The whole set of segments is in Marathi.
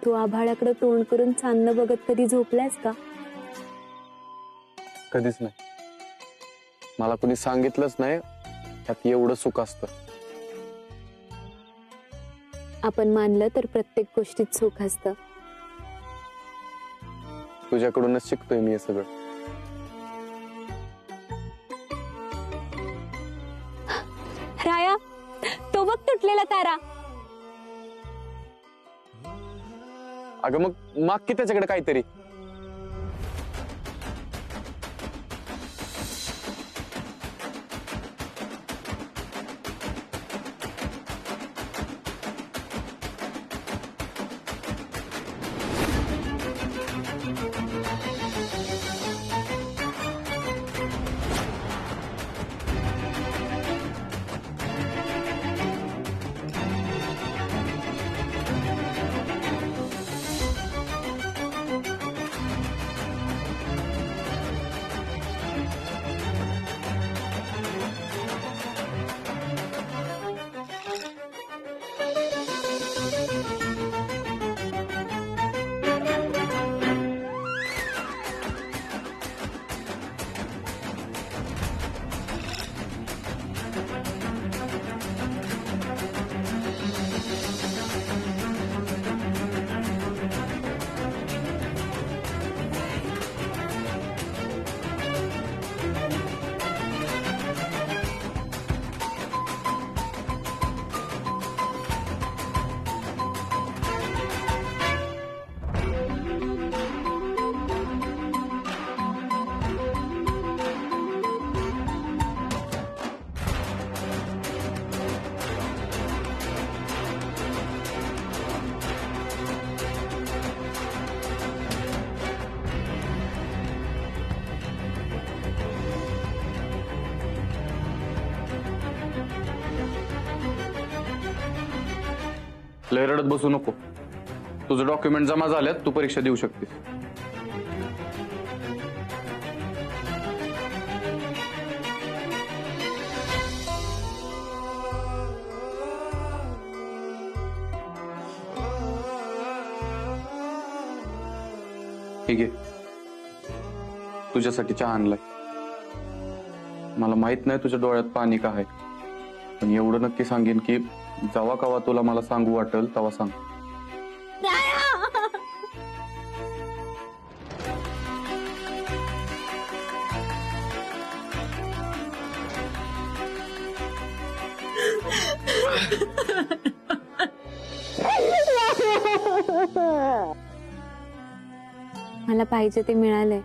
तू आभाळाकडे तोंड करून चांदणं बघत कधी झोपलायस का? कधीच नाही. मला कोणी सांगितलंच नाही त्यात एवढं सुख असतं. आपण मानलं तर प्रत्येक गोष्टीत सुख असतं. तुझ्याकडूनच शिकतोय मी हे सगळं. राया, तो बघ तुटलेला तारा. अगं मग माग की त्याच्याकडे काहीतरी. लय रडत बसू नको. तुझं डॉक्युमेंट जमा झाल्यात, तू परीक्षा देऊ शकतेस. ठीक आहे, तुझ्यासाठी चहा आणलाय. मला माहित नाही तुझ्या डोळ्यात पाणी का आहे, पण एवढं नक्की सांगेन की जेव्हा कवा तुला मला सांगू वाटेल तेव्हा सांग. मला पाहिजे ते मिळालंय.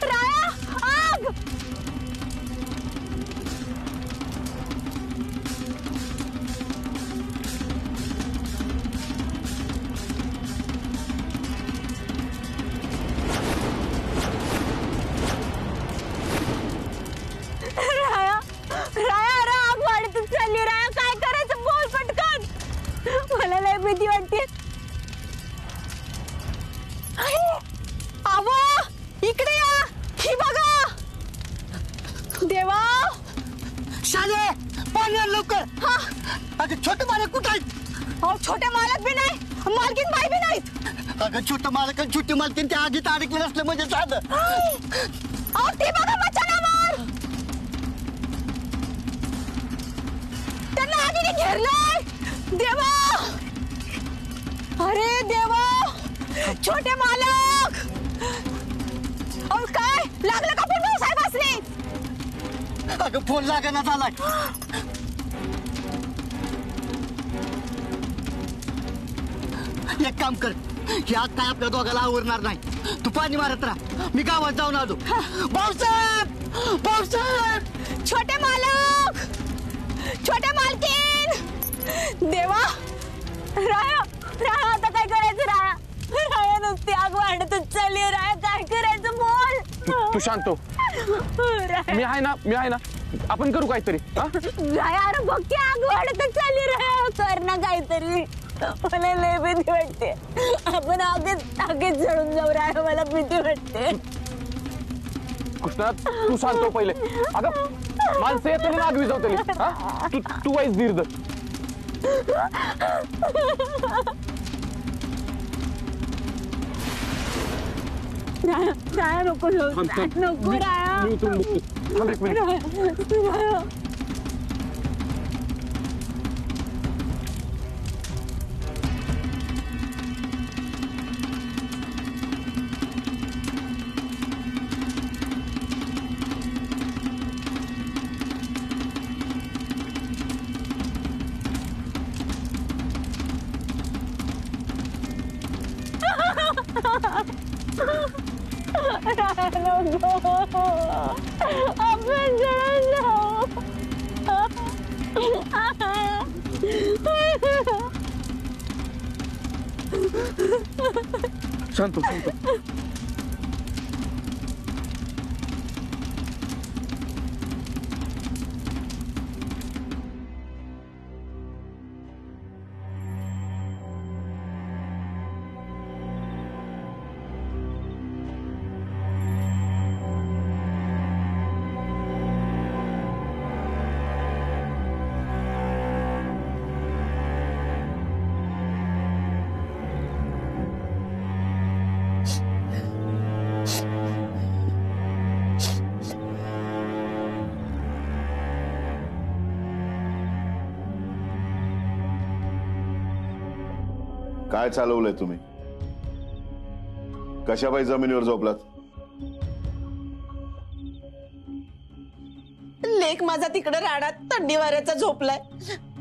राया, आग! राया, राया, अरे आग वाढतच चालली. राया, काय करायचं बोल पटकन. मला लय भीती वाटते. आवा, इकडे या. ही बघा. देवा, शाले पाणी आण लवकर. हा, अगं छोटे मालक कुठं आहेत? अहो छोटे मालक बी नाही, मालकीन बाई बी नाहीत. अगं छोटं मालक आणि छोटी मालकीन त्या आगीत अडकले असलं म्हणजे साधं. अहो ते बघा मचानावर. धरलाय देवा. अरे देवा, छोटे मालक. अहो काय लागलं का पण भाऊसाहेब असले? अगं फोन लागना झालाय. एक काम कर, ह्या काय आपल्या दोघाला आवरणार नाही. तू पाणी मारत राहा, मी गावात जाऊन आलो. भाऊसाहेब, भाऊसाहेब. छोटे मालक, छोटे मालकीन. देवा, राया, राया आता काय करायचं? राया, राया नुसती आग वाढतच चालली. राया काय करायचं बोल. तू शांत हो. राया, मी आहे ना, मी आहे ना. आपण करू काहीतरी. हा? राया अरे बघ की आग वाढतच चालली. राया कर ना काहीतरी. मला लय भीती वाटते. आपण आगीत जळून जाऊ. राया मला भीती वाटते. कृष्णा तू शांत हो पहिले. अगं माणसं येतली ना आग विजवतली. तू तू वाईस धीर धर. राया, राया नको जाऊ. नको राया. मी उतरून बघतो. थांब एक मिनिट. राया. आपण जळून जाऊ. शांत हो, शांत हो. काय चालवलंय तुम्ही? कशाबाई जमिनीवर झोपलात? लेक माझा तिकडे रानात थंडी वाऱ्याचा झोपलाय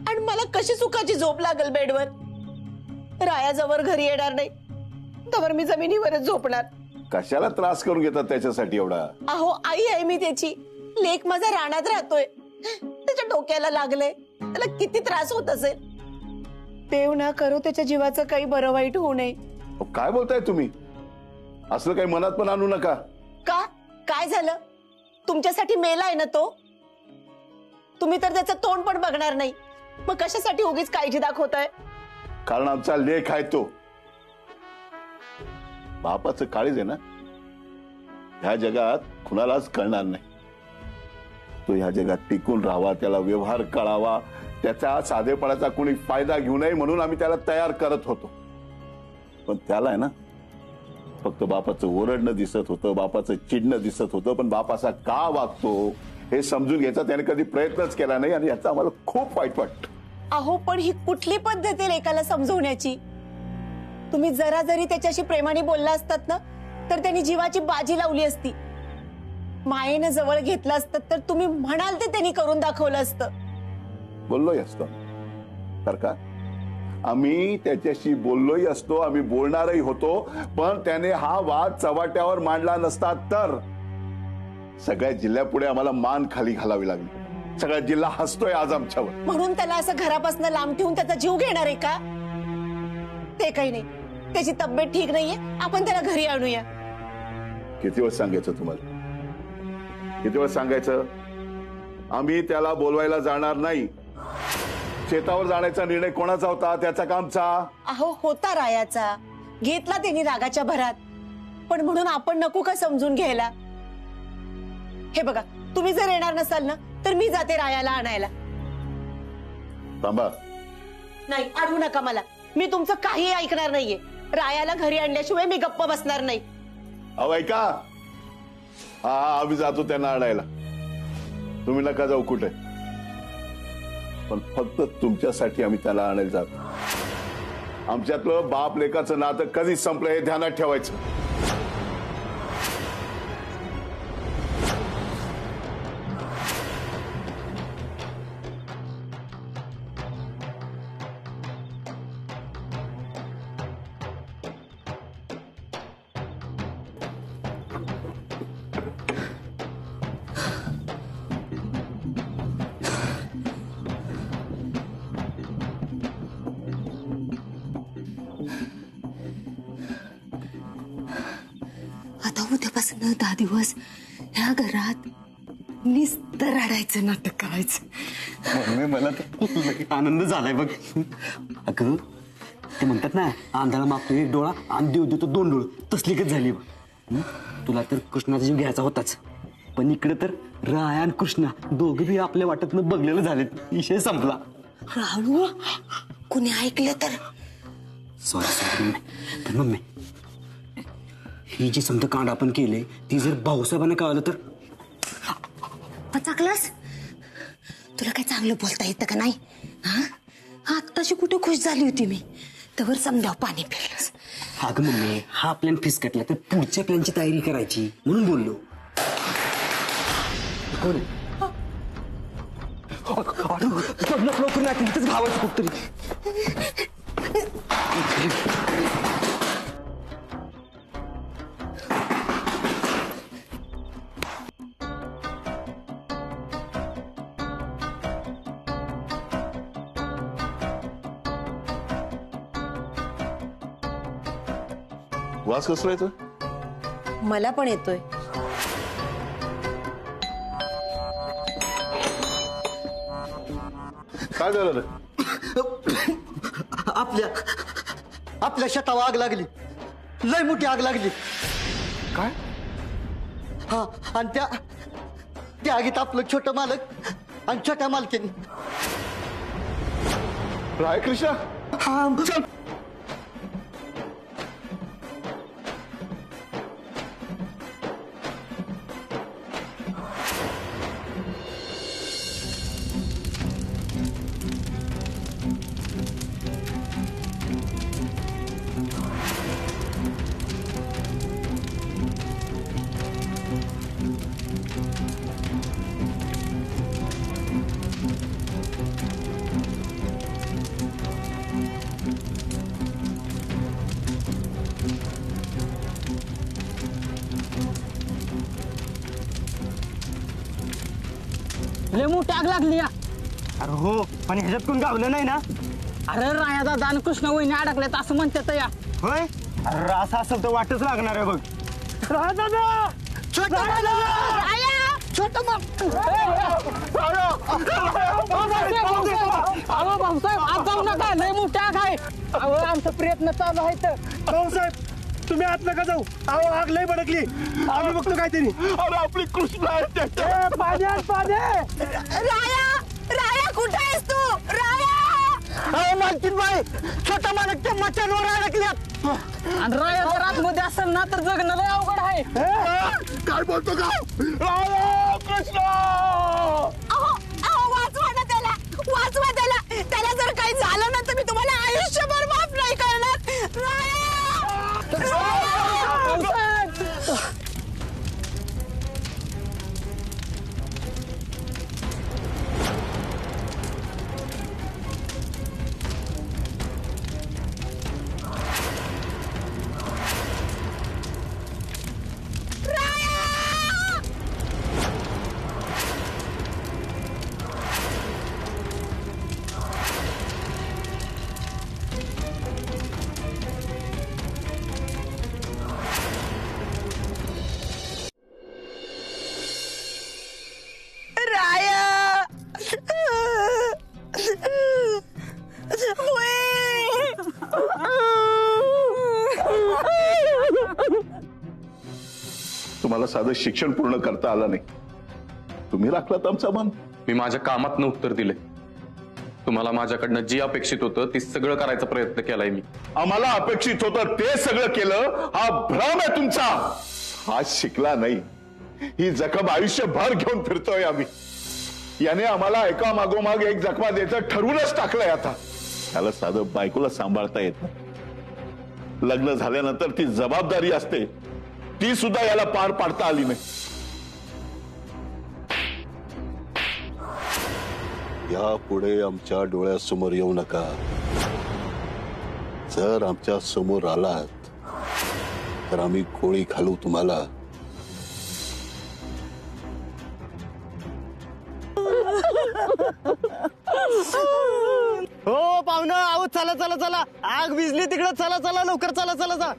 आणि मला कशी सुखाची झोप लागल बेडवर. रायाजवळ घरी येणार नाही तवर मी जमिनीवरच झोपणार. कशाला त्रास करून घेतात त्याच्यासाठी एवढा? अहो आई आहे मी त्याची. लेक माझा रानात राहतोय, त्याच्या डोक्याला लागलंय. त्याला किती त्रास होत असेल. देव ना करो त्याच्या जीवाचं काही बरं वाईट होऊ नये. काय बोलताय तुम्ही? असलं काही मनात पण आणू नका. का काय झालं? तुमच्यासाठी मेलाय ना तो. तुम्ही तर त्याचं तोंड पण बघणार नाही. मग कशासाठी उगीच काळजी दाखवताय? कारण आमचा लेख आहे तो. बापाचं काळीज आहे ना, ह्या जगात कुणालाच कळणार नाही. तो ह्या जगात टिकून राहावा, त्याला व्यवहार कळावा, त्याचा साधेपणाचा कोणी फायदा घेऊ नये म्हणून आम्ही त्याला तयार करत होतो. पण त्याला आहे ना फक्त बापाचं ओरडणं दिसत होतं, बापाचं चिडणं दिसत होतं. पण बाप असा का वागतो हे समजून घ्यायचा त्याने कधी प्रयत्नच केला नाही आणि याचा आम्हाला खूप वाईट वाटतं. अहो पण ही कुठली पद्धत आहे लेकाला समजवण्याची? तुम्ही जरा जरी त्याच्याशी प्रेमाने बोलला असतात ना तर त्यांनी जीवाची बाजी लावली असती. मायेनं जवळ घेतलं असतं तर तुम्ही म्हणाल ते त्यांनी करून दाखवलं असतं. बोललोय असतो तर का? आम्ही त्याच्याशी बोललोही असतो, आम्ही बोलणारही होतो. पण त्याने हा वाद चव्हाट्यावर मांडला नसता तर सगळ्या जिल्ह्यापुढे आम्हाला मान खाली घालावी लागली. सगळा जिल्हा हसतोय आज आमच्यावर. म्हणून त्याला असं घरापासून लांब ठेवून त्याचा जीव घेणार आहे का? ते काही नाही, त्याची तब्येत ठीक नाहीये, आपण त्याला घरी आणूया. किती वेळ सांगायचं तुम्हाला? किती वेळ सांगायचं? आम्ही त्याला बोलवायला जाणार नाही. शेतावर जाण्याचा निर्णय कोणाचा होता? त्याचा कामचा. अहो होता रायाचा, घेतला त्यांनी रागाच्या भरात. पण म्हणून आपण नको का समजून घ्यायला? हे बघा, तुम्ही जर येणार नसाल ना तर मी जाते रायाला आणायला. थांबा. नाही, अडवू नका मला. मी तुमचं काही ऐकणार नाहीये. रायाला घरी आणल्याशिवाय मी गप्प बसणार नाही. अहो ऐका, हा आम्ही जातो त्यांना आणायला. तुम्ही नका जाऊ कुठे. पण फक्त तुमच्यासाठी आम्ही त्याला आणायला जातो. आमच्यातलं बाप लेकाचं नातं कधीच संपलं हे ध्यानात ठेवायचं. आता उद्यापासून 10 दिवस ह्या घरात नुसतं रडायचं नाटक करायचं. मम्मी मला तर आनंद झालाय बघ. अगं ते म्हणतात ना, आंधळा मागतो 1 डोळा आणि देव देतो 2 डोळे, तसली कच झाली बघ. तुला तर कृष्णाचा जीव घ्यायचा होताच, पण इकडे तर राया आणि कृष्णा दोघे बी आपल्या वाटतनं बघलेलं झालेत. विषय संपला. राहू कुणी ऐकलं तर? सॉरी पण मम्मी, ही जी समजा कांड आपण केले ती जर भाऊसाहेबांना कळलं तर? पचाकलास? तुला काय चांगलं बोलता येतं का नाही? हा, आत्ताशी कुठे खुश झाली होती मी, तवर समजाव पाणी पिलंस. अगं मम्मी, हा प्लॅन फिसकटला तर पुढच्या प्लॅनची तयारी करायची म्हणून बोललो. कोण लवकर नाही तिथंच घावायचं कुठतरी. वास कसला येतो? मला पण येतोय. काय झालं रे? आपल्या शेतावर आग लागली, लय मोठी आग लागली. काय? हा, आणि त्या आगीत आपलं छोटं मालक आणि छोट्या मालकीन. राय कृष्णा, हा चल. लय मोठी आग लागली या. अरे हो, पण ह्याच्यात कोण गावलं नाही ना? अरे राया दादा आणि कृष्ण वहिनी अडकल्यात असं म्हणतात या. होय, अरे असं असेल तर वाटच लागणार आहे बघ. राया दादा, छोटा अहो भाऊसाहेब, आत जाऊ नका, लय मोठी आग आहे. अहो आमचा प्रयत्न चालू आहे तर. भाऊसाहेब तुम्ही आत नका जाऊ. अहो आग लय भडकली, आम्ही बघतो काहीतरी. अरे आपली कृष्णा आहे. राया कुठे आहेस तू? राया, मालकीन बाई, छोटा मालक त्या मचांवर अडकल्यात. आणि राया जर आतमध्ये असेल ना तर जगणं लय अवघड आहे. काय बोलतो का? राया कृष्णा, अहो वाचवा ना त्याला, वाचवा त्याला. त्याला जर काही झालं ना तर मी तुम्हाला आयुष्यभर माफ नाही करणार. राया, तुम्हाला साधं शिक्षण पूर्ण करता आलं नाही, तुम्ही राखलात आमचा मान. मी माझ्या कामातनं उत्तर दिले. तुम्हाला माझ्याकडनं जी अपेक्षित होतं ती सगळं करायचा प्रयत्न केलाय मी. आम्हाला अपेक्षित होतं ते सगळं केलं, हा भ्रम आहे तुमचा. हा शिकला नाही, ही जखम आयुष्यभर घेऊन फिरतोय आम्ही. याने आम्हाला एका मागोमाग एक जखमा द्यायचं ठरवूनच टाकलंय आता. त्याला साधं बायकोला सांभाळता येत नाही. लग्न झाल्यानंतर ती जबाबदारी असते ती सुद्धा याला पार पाडता आली नाही. यापुढे आमच्या डोळ्यासमोर येऊ नका. जर आमच्या समोर आलात तर आम्ही गोळी घालू तुम्हाला. हो पाहुणं, आहो चला चला चला, आग विजली तिकडं, चला चला लवकर, चला चला चला.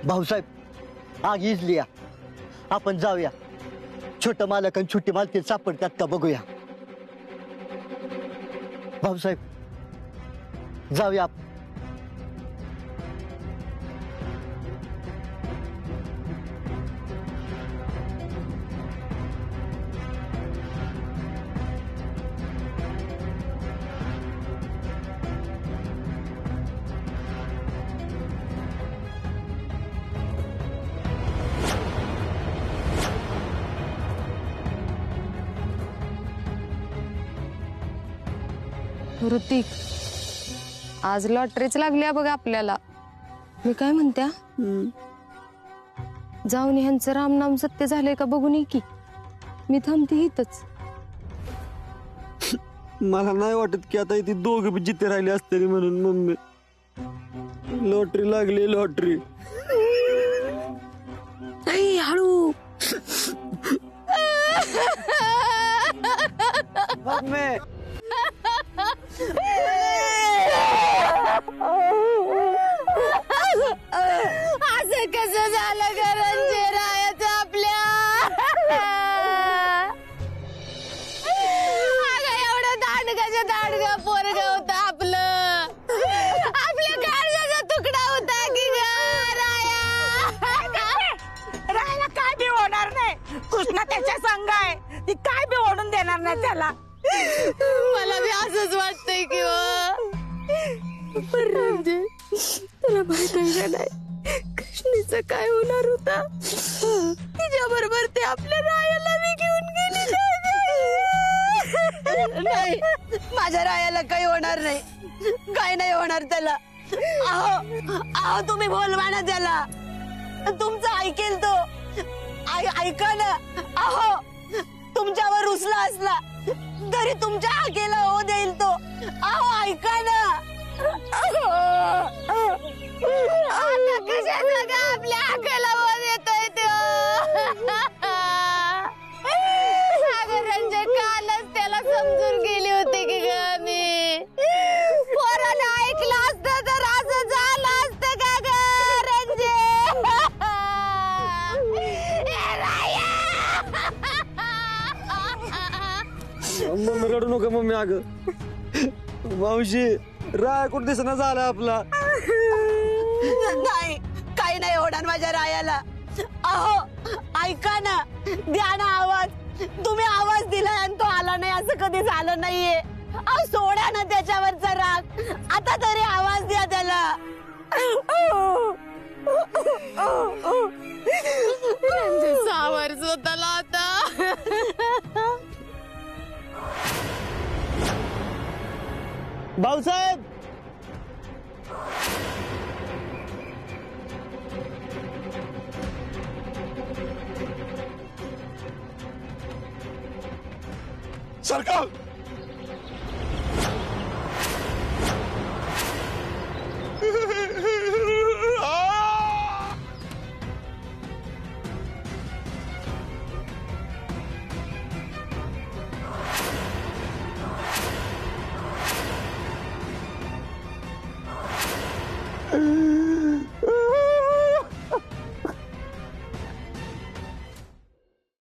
भाऊसाहेब आग इजली या, आपण जाऊया. छोट मालक आणि छोटी मालकी सापडतात का बघूया. भाऊसाहेब जाऊया आपण. ऋतिक, आज लॉटरीच लागली बघा आपल्याला. मी काय म्हणत्या, जाऊन ह्यांचं रामनाम सत्य झालंय का बघून ये की. मी थांबते इथंच. मला नाही वाटत की आता इथे दोघे जिथे राहिले असते म्हणून. मम्मी, लॉटरी लागली, लॉटरी. हळू. मम्मी असं कसं झालं गरंजे रायाचं आपल्या. अगं एवढं दांडगाचं दांडगा पोरग होतं आपलं. आपल्या गाडगाचा तुकडा होता की राहायला काय बी होणार नाही. कृष्णा त्याच्या संग आहे, ती काय बी ओढून देणार नाही त्याला. मला बी असंच वाटतंय की म्हणजे तुला माहित आहे का नाही, कृष्णीचं काय होणार होता. तिच्या बरोबर ते आपल्या रायाला बी घेऊन गेली. नाही, माझ्या रायाला काही होणार नाही, काय नाही होणार त्याला. अहो तुम्ही बोलवा ना त्याला, तुमचं ऐकेल तो. ऐका ना. अहो तुमच्यावर रुसला असला तरी तुमच्या हाकेला हो देईल तो. अहो ऐका ना. आता कशाचं का आपल्या हाकेला हो देतोय तो. अगं रंजन, कालच त्याला समजून गेली होती की ग मी. पोरानं ऐकलं असतं तर असं झालं असतं का ग रंजन. मम्मी रडू नका मम्मी. अगं मावशी, राय कुठं दिसना झाला आपला. नाही, काही नाही होणार माझ्या रायाला. अहो ऐका ना, द्या ना आवाज. तुम्ही आवाज दिलाय आणि तो आला नाही, असं कधी झालं नाहीये. अहो सोडा ना त्याच्यावरचा राग. आता तरी आवाज द्या त्याला. सावर स्वतःला आता. भाऊसाहेब, सरकार,